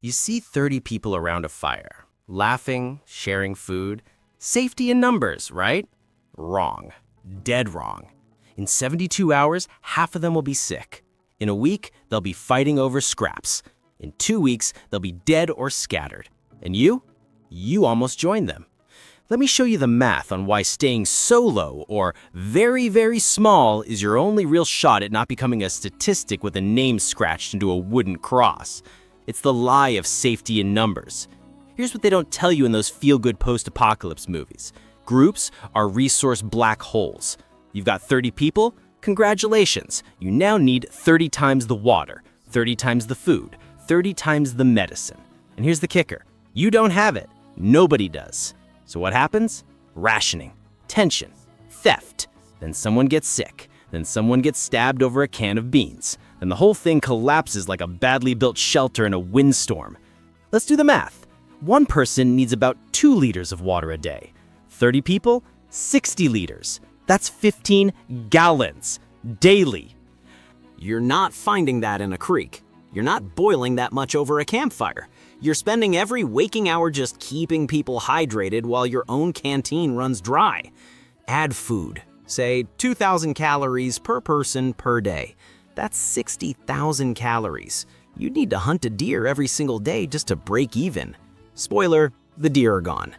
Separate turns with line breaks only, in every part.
You see 30 people around a fire, laughing, sharing food. Safety in numbers, right? Wrong. Dead wrong. In 72 hours, half of them will be sick. In a week, they'll be fighting over scraps. In 2 weeks, they'll be dead or scattered. And you? You almost joined them. Let me show you the math on why staying solo or very, very small is your only real shot at not becoming a statistic with a name scratched into a wooden cross. It's the lie of safety in numbers. Here's what they don't tell you in those feel-good post-apocalypse movies. Groups are resource black holes. You've got 30 people? Congratulations. You now need 30 times the water, 30 times the food, 30 times the medicine. And here's the kicker. You don't have it. Nobody does. So what happens? Rationing, tension, theft. Then someone gets sick. Then someone gets stabbed over a can of beans. Then the whole thing collapses like a badly built shelter in a windstorm. Let's do the math. One person needs about 2 liters of water a day. 30 people, 60 liters. That's 15 gallons daily.
You're not finding that in a creek. You're not boiling that much over a campfire. You're spending every waking hour just keeping people hydrated while your own canteen runs dry. Add food. Say 2,000 calories per person per day. That's 60,000 calories. You'd need to hunt a deer every single day just to break even. Spoiler, the deer are gone.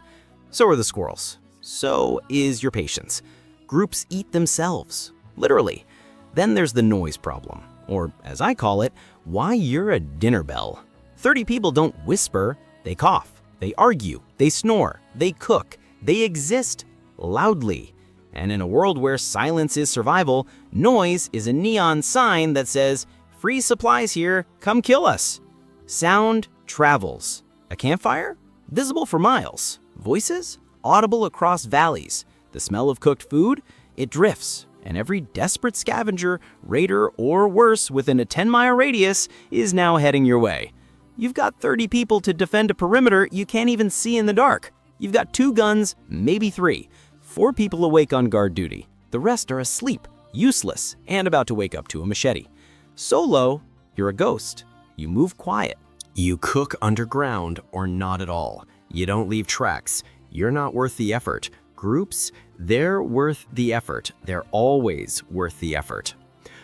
So are the squirrels. So is your patience. Groups eat themselves, literally. Then there's the noise problem, or as I call it, why you're a dinner bell. 30 people don't whisper, they cough, they argue, they snore, they cook, they exist loudly. And in a world where silence is survival, noise is a neon sign that says, free supplies here, come kill us. Sound travels. A campfire? Visible for miles. Voices? Audible across valleys. The smell of cooked food? It drifts. And every desperate scavenger, raider, or worse within a 10-mile radius is now heading your way. You've got 30 people to defend a perimeter you can't even see in the dark. You've got 2 guns, maybe 3. 4 people awake on guard duty. The rest are asleep, useless, and about to wake up to a machete. Solo, you're a ghost. You move quiet. You cook underground or not at all. You don't leave tracks. You're not worth the effort. Groups, they're worth the effort. They're always worth the effort.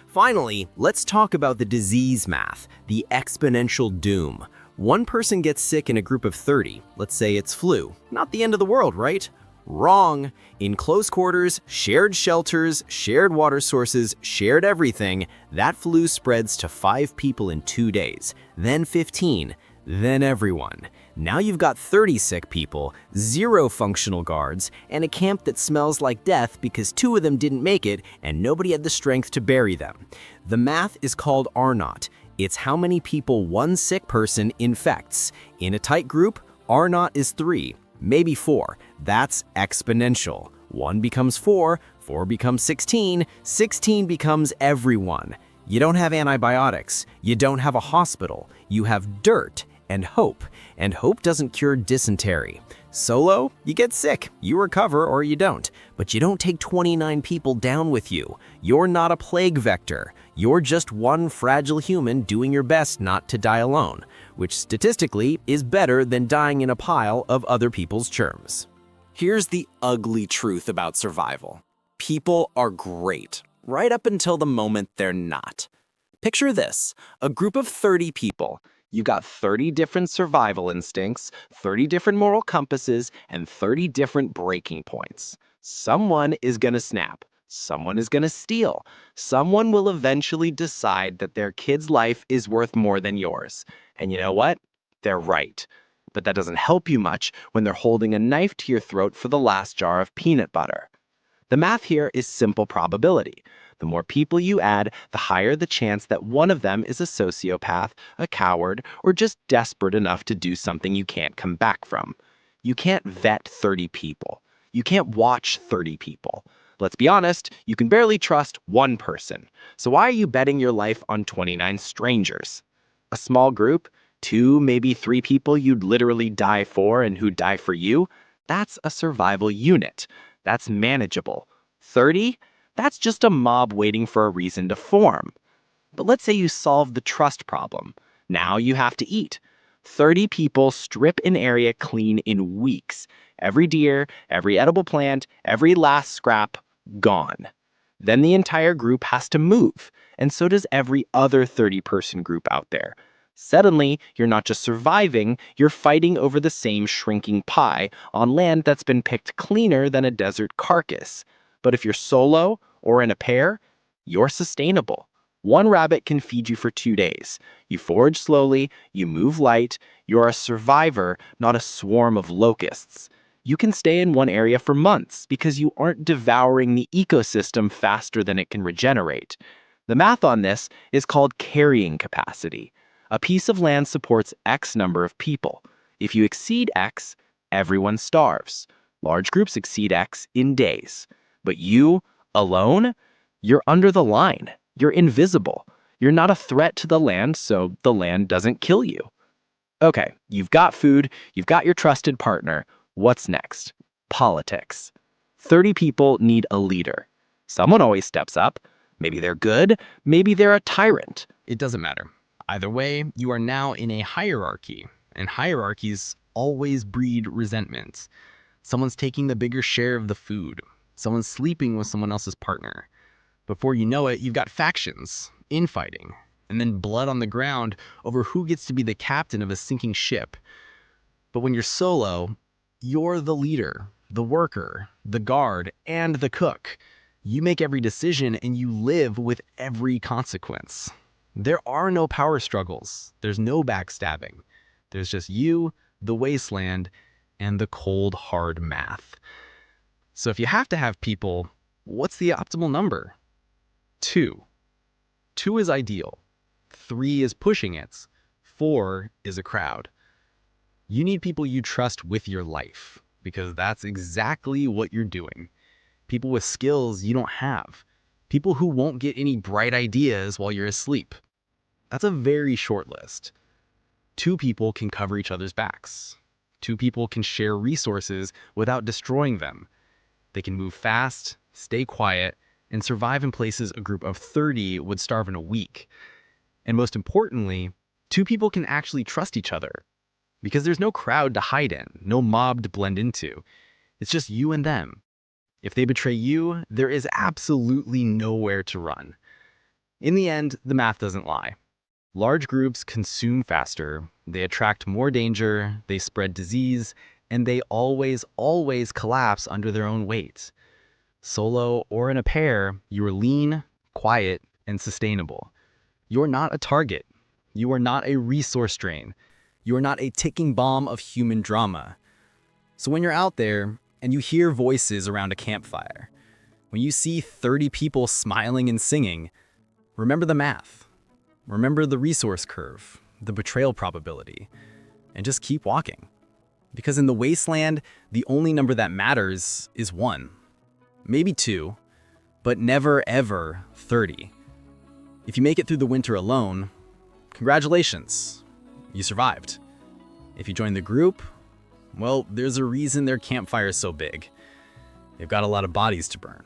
Finally, let's talk about the disease math, the exponential doom. One person gets sick in a group of 30. Let's say it's flu. Not the end of the world, right? Wrong. In close quarters, shared shelters, shared water sources, shared everything, that flu spreads to 5 people in 2 days, then 15, then everyone. Now you've got 30 sick people, 0 functional guards, and a camp that smells like death because 2 of them didn't make it and nobody had the strength to bury them. The math is called R0. It's how many people one sick person infects. In a tight group, R0 is 3, maybe 4. That's exponential. 1 becomes 4, 4 becomes 16, 16 becomes everyone. You don't have antibiotics. You don't have a hospital. You have dirt and hope doesn't cure dysentery. Solo, you get sick, you recover or you don't, but you don't take 29 people down with you. You're not a plague vector. You're just one fragile human doing your best not to die alone, which statistically is better than dying in a pile of other people's germs. Here's the ugly truth about survival. People are great, right up until the moment they're not. Picture this, a group of 30 people. You've got 30 different survival instincts, 30 different moral compasses, and 30 different breaking points. Someone is gonna snap. Someone is gonna steal. Someone will eventually decide that their kid's life is worth more than yours. And you know what? They're right. But that doesn't help you much when they're holding a knife to your throat for the last jar of peanut butter. The math here is simple probability. The more people you add, the higher the chance that one of them is a sociopath, a coward, or just desperate enough to do something you can't come back from. You can't vet 30 people. You can't watch 30 people. Let's be honest, you can barely trust one person. So why are you betting your life on 29 strangers? A small group, 2, maybe 3 people you'd literally die for and who'd die for you? That's a survival unit. That's manageable. 30? That's just a mob waiting for a reason to form. But let's say you solve the trust problem. Now you have to eat.
30 people strip an area clean in weeks. Every deer, every edible plant, every last scrap, gone. Then the entire group has to move, and so does every other 30-person group out there. Suddenly, you're not just surviving, you're fighting over the same shrinking pie on land that's been picked cleaner than a desert carcass. But if you're solo or in a pair, you're sustainable. One rabbit can feed you for 2 days. You forage slowly, you move light, you're a survivor, not a swarm of locusts. You can stay in one area for months because you aren't devouring the ecosystem faster than it can regenerate. The math on this is called carrying capacity. A piece of land supports X number of people. If you exceed X, everyone starves. Large groups exceed X in days. But you, alone, you're under the line. You're invisible. You're not a threat to the land, so the land doesn't kill you. Okay, you've got food, you've got your trusted partner. What's next? Politics. 30 people need a leader. Someone always steps up. Maybe they're good, maybe they're a tyrant.
It doesn't matter. Either way, you are now in a hierarchy, and hierarchies always breed resentment. Someone's taking the bigger share of the food. Someone's sleeping with someone else's partner. Before you know it, you've got factions, infighting, and then blood on the ground over who gets to be the captain of a sinking ship. But when you're solo, you're the leader, the worker, the guard, and the cook. You make every decision and you live with every consequence. There are no power struggles. There's no backstabbing. There's just you, the wasteland, and the cold, hard math. So if you have to have people, what's the optimal number? 2. 2 is ideal. 3 is pushing it. 4 is a crowd. You need people you trust with your life, because that's exactly what you're doing. People with skills you don't have. People who won't get any bright ideas while you're asleep. That's a very short list. 2 people can cover each other's backs. 2 people can share resources without destroying them. They can move fast, stay quiet, and survive in places a group of 30 would starve in a week. And most importantly, 2 people can actually trust each other, because there's no crowd to hide in, no mob to blend into. It's just you and them. If they betray you, there is absolutely nowhere to run. In the end, the math doesn't lie. Large groups consume faster, they attract more danger, they spread disease, and they always collapse under their own weight. Solo or in a pair, you are lean, quiet, and sustainable. You're not a target. You are not a resource drain. You are not a ticking bomb of human drama. So when you're out there and you hear voices around a campfire, when you see 30 people smiling and singing, remember the math. Remember the resource curve, the betrayal probability, and just keep walking. Because in the wasteland, the only number that matters is 1. Maybe 2, but never ever 30. If you make it through the winter alone, congratulations, you survived. If you join the group, well, there's a reason their campfire is so big. They've got a lot of bodies to burn.